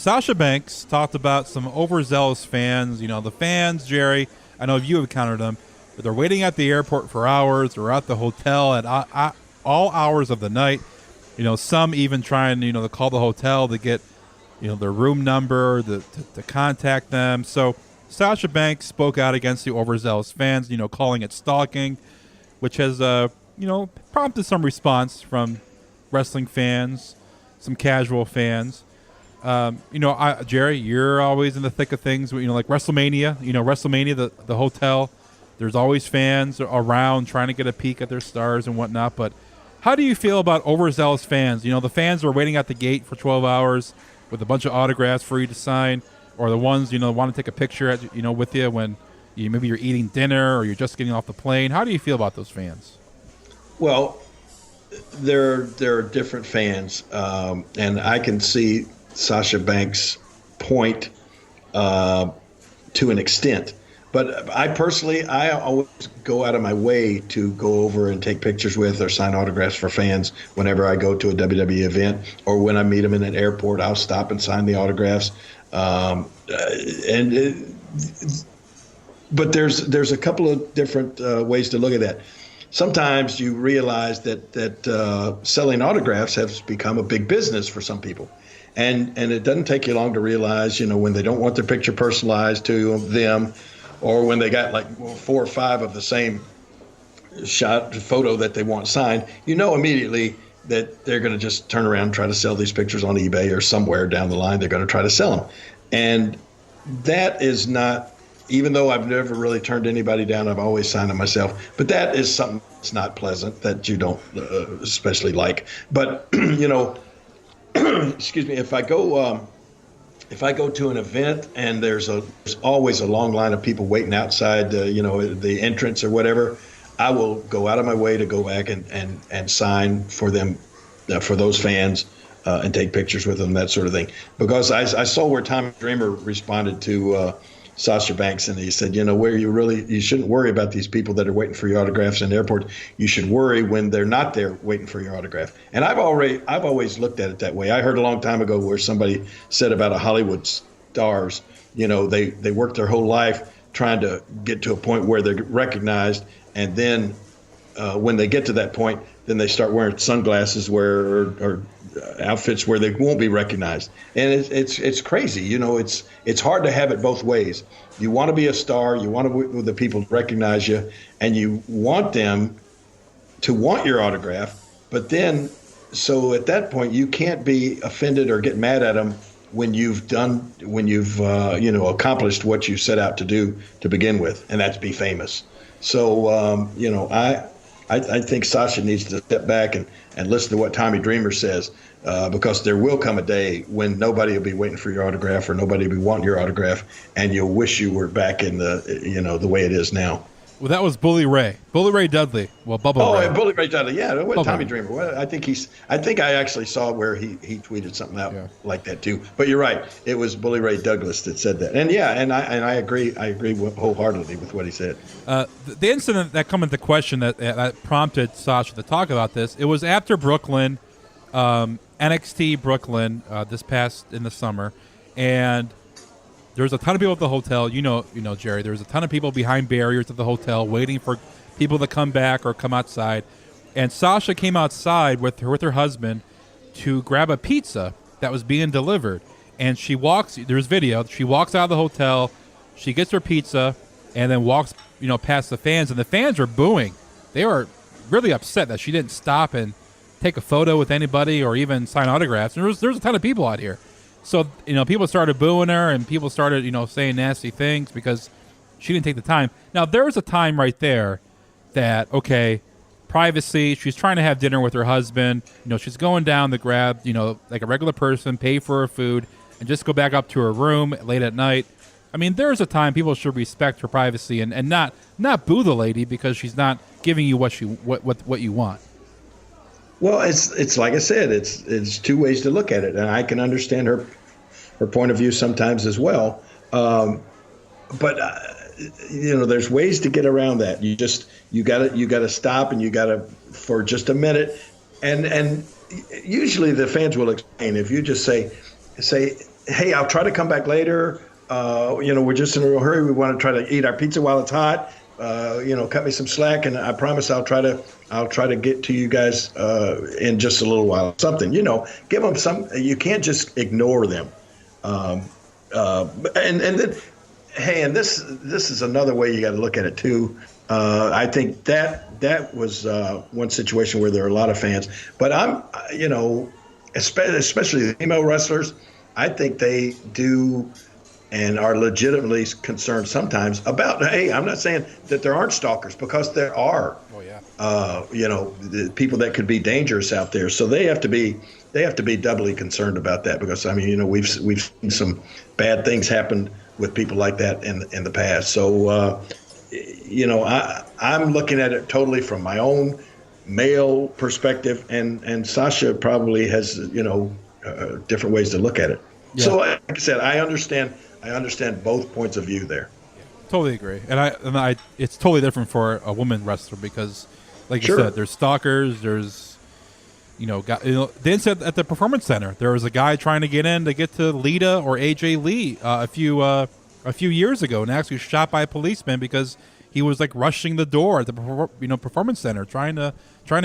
Sasha Banks talked about some overzealous fans. The fans, Jerry, I know you have encountered them. They're waiting at the airport for hours or at the hotel at all hours of the night. Some even trying, to call the hotel to get, their room number, to contact them. So Sasha Banks spoke out against the overzealous fans, calling it stalking, which has, prompted some response from wrestling fans, some casual fans. Jerry, you're always in the thick of things. Like WrestleMania. WrestleMania, the hotel. There's always fans around trying to get a peek at their stars and whatnot. But how do you feel about overzealous fans? The fans are waiting at the gate for 12 hours with a bunch of autographs for you to sign, or the ones want to take a picture with you when maybe you're eating dinner or you're just getting off the plane. How do you feel about those fans? Well, there are different fans, and I can see Sasha Banks' point to an extent. But I always go out of my way to go over and take pictures with or sign autographs for fans whenever I go to a WWE event, or when I meet them in an airport, I'll stop and sign the autographs. But there's a couple of different ways to look at that. Sometimes you realize that selling autographs has become a big business for some people. And it doesn't take you long to realize, when they don't want their picture personalized to them, or when they got like 4 or 5 of the same photo that they want signed, immediately that they're going to just turn around and try to sell these pictures on eBay or somewhere down the line. They're going to try to sell them. And that is not, even though I've never really turned anybody down, I've always signed them myself. But that is something that's not pleasant, that you don't especially like. But, excuse me, if I go to an event and there's always a long line of people waiting outside, the entrance or whatever, I will go out of my way to go back and sign for them, for those fans, and take pictures with them, that sort of thing. Because I saw where Tommy Dreamer responded to Sasha Banks, and he said, where you shouldn't worry about these people that are waiting for your autographs in the airport. You should worry when they're not there waiting for your autograph. And I've always looked at it that way. I heard a long time ago where somebody said about a Hollywood stars, they work their whole life trying to get to a point where they're recognized, and then when they get to that point, then they start wearing sunglasses or outfits where they won't be recognized. And it's crazy. It's hard to have it both ways. You want to be a star. You want the people to recognize you, and you want them to want your autograph. But then, so at that point, you can't be offended or get mad at them when you've accomplished what you set out to do to begin with, and that's be famous. So, I think Sasha needs to step back and listen to what Tommy Dreamer says, because there will come a day when nobody will be waiting for your autograph, or nobody will be wanting your autograph, and you'll wish you were back in the way it is now. Well, that was Bully Ray Dudley. Well, Bubba Ray. Oh, Bully Ray Dudley. Yeah, Tommy Dreamer. Well, I think I actually saw where he tweeted something out like that too. But you're right. It was Bully Ray Douglas that said that. And I agree. I agree wholeheartedly with what he said. The incident that come into question that prompted Sasha to talk about this, it was after Brooklyn, NXT Brooklyn, this past in the summer, and there was a ton of people at the hotel. Jerry, there was a ton of people behind barriers at the hotel waiting for people to come back or come outside. And Sasha came outside with her husband to grab a pizza that was being delivered. And there's video, she walks out of the hotel, she gets her pizza, and then walks, past the fans. And the fans are booing. They were really upset that she didn't stop and take a photo with anybody or even sign autographs. And there's a ton of people out here. So, people started booing her, and people started, saying nasty things because she didn't take the time. Now, there was a time right there that, okay, privacy, she's trying to have dinner with her husband. She's going down to grab, like a regular person, pay for her food, and just go back up to her room late at night. I mean, there's a time people should respect her privacy and not boo the lady because she's not giving you what you want. Well, it's like I said, it's two ways to look at it, and I can understand her point of view sometimes as well. But there's ways to get around that. You gotta stop, and you gotta for just a minute, and usually the fans will explain. If you just say, hey, I'll try to come back later. We're just in a real hurry. We want to try to eat our pizza while it's hot. Cut me some slack, and I promise I'll try to get to you guys in just a little while. Something, give them some. You can't just ignore them. And then, hey, and this is another way you got to look at it too. I think that was one situation where there are a lot of fans, but especially the female wrestlers, I think they do and are legitimately concerned sometimes about, hey, I'm not saying that there aren't stalkers, because there are. Oh yeah. The people that could be dangerous out there. So they have to be doubly concerned about that, because we've seen some bad things happen with people like that in the past. So I'm looking at it totally from my own male perspective, and Sasha probably has different ways to look at it. Yeah. So like I said, I understand both points of view there. Totally agree, and I it's totally different for a woman wrestler, because, like Sure. you said, there's stalkers. There's, the incident at the Performance Center. There was a guy trying to get to Lita or AJ Lee a few years ago, and actually shot by a policeman because he was like rushing the door at the Performance Center, trying to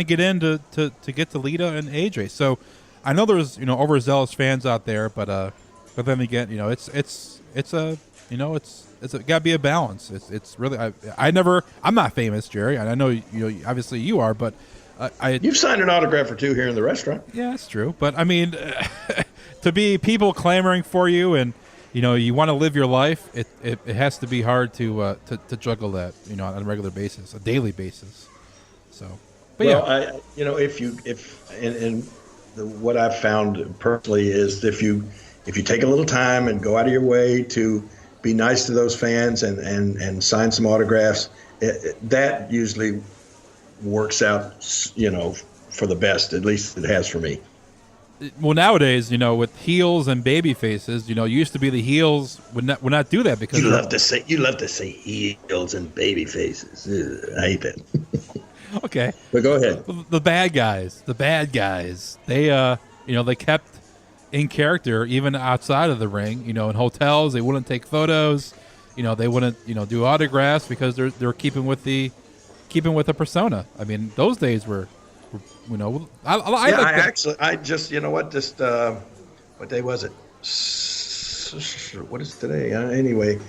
get in to get to Lita and AJ. So I know there's overzealous fans out there, but then again, it's got to be a balance. It's really I'm not famous, Jerry. I know obviously you are, but you've signed an autograph or two here in the restaurant. Yeah, that's true. But I mean, to be people clamoring for you, and you want to live your life, it has to be hard to juggle that on a regular basis, a daily basis. So, but what I've found personally is if you take a little time and go out of your way to be nice to those fans and sign some autographs, that usually works out, for the best. At least it has for me. Well, nowadays, with heels and baby faces, used to be the heels would not do that, because you love to say heels and baby faces. Ugh, I hate that. Okay, but go ahead. The bad guys, they kept in character even outside of the ring. In hotels, they wouldn't take photos. They wouldn't do autographs, because they're keeping with the persona. I mean, those days were what day was it? What is today? Anyway,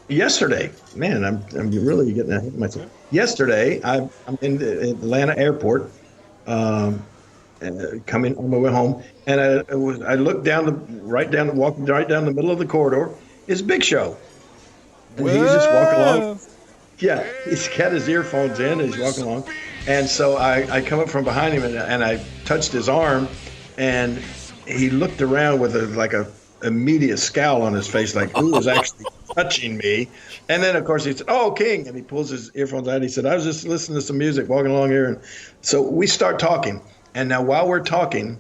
yesterday, man, I'm really getting ahead of myself. Yesterday, I'm in the Atlanta airport, coming on my way home, and I looked walking right down the middle of the corridor is Big Show. And he's just walking along. Yeah, he's got his earphones in, and he's walking along. And so I come up from behind him, and I touched his arm, and he looked around with a immediate scowl on his face, like, who was actually touching me? And then, of course, he said, "Oh, King," and he pulls his earphones out. And he said, "I was just listening to some music walking along here." And so we start talking. And now while we're talking,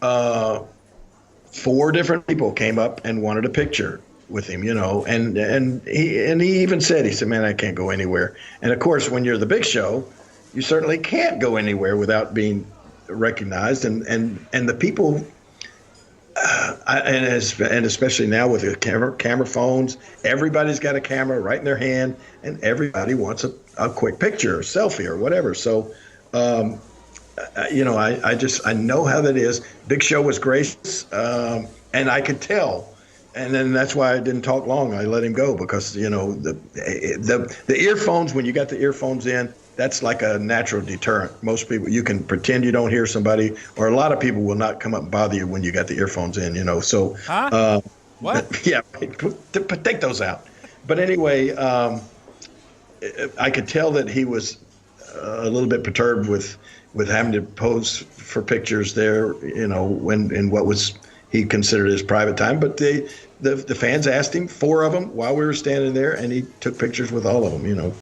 4 different people came up and wanted a picture with him, and he even said, "Man, I can't go anywhere." And of course, when you're the Big Show, you certainly can't go anywhere without being recognized. And the people, and especially now with the camera phones, everybody's got a camera right in their hand, and everybody wants a quick picture or selfie or whatever. So, I know how that is. Big Show was gracious, and I could tell. And then that's why I didn't talk long. I let him go, because the earphones, when you got the earphones in, that's like a natural deterrent. Most people, you can pretend you don't hear somebody, or a lot of people will not come up and bother you when you got the earphones in. So what? Yeah, take those out. But anyway, I could tell that he was a little bit perturbed with having to pose for pictures there, when in what was he considered his private time. But the fans asked him, 4 of them, while we were standing there, and he took pictures with all of them.